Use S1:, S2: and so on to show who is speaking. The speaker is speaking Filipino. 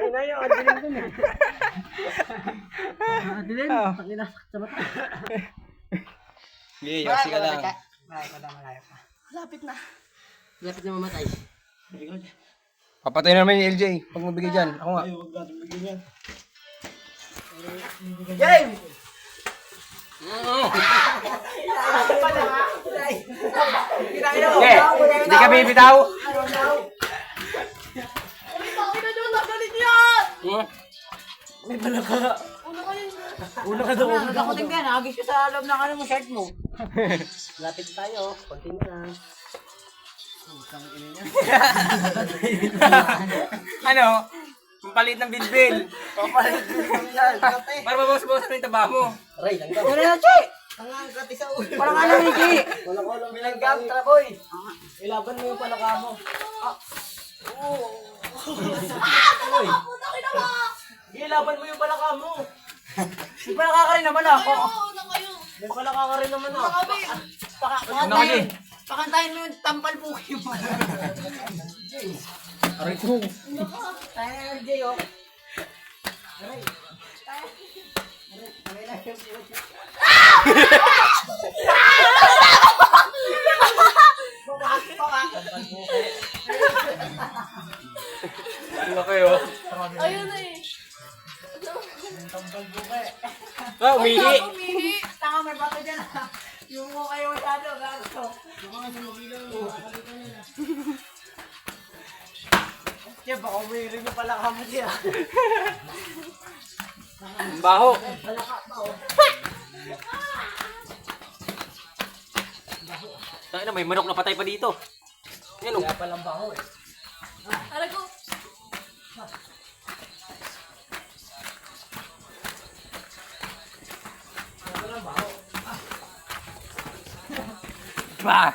S1: Ina yung adilim dun eh. Adilim, pakinasakit sa mata.
S2: Sige, yosi ka lang.
S1: Malayo pa. Lapit na. Lapit na mamatay.
S2: Papatay na naman yung LJ. Pag mabigay dyan. Ako nga.
S1: Ay, huwag natin bigyan yan. Game!
S2: Hindi ka bibitaw.
S1: May bala ka. Una ka daw. Una ka tingnan. Agis ka sa loob ng ano mo, shirt mo. Lapit tayo. Konting na. Utang ina niya.
S2: Ano? Pampalit ng bilbil.
S1: Papalit mo yan.
S2: Para mabawas-bawas na yung taba mo.
S1: Aray, langga. Ano na, Che? Ang kati sa ulo. Parang ano, Miki? Wala ko lang bilanggam, traboy. Ilaban mo yung palaka mo. Ilaban mo yung palaka mo. May palaka ka rin naman ako. May palaka ka rin naman ako. Pakantayin mo yung tampal buki mo.
S2: Aray ko.
S1: Tayo, Jay, oh. Aray. Aray na yung buki.
S2: Ano kayo?
S3: Ayun na eh.
S1: Tampal buki.
S2: Ah, umihi.
S1: Tanga, may bato dyan, ah. Yung mo kayo masyado, gago. Yung mga sumubilang mo. Siya, baka umihirin mo pala ka mo siya.
S2: Ang baho. Tayo na, may manok na patay pa dito. Yan o.
S1: Kaya palang baho eh.
S3: Aray ko.
S2: Bah!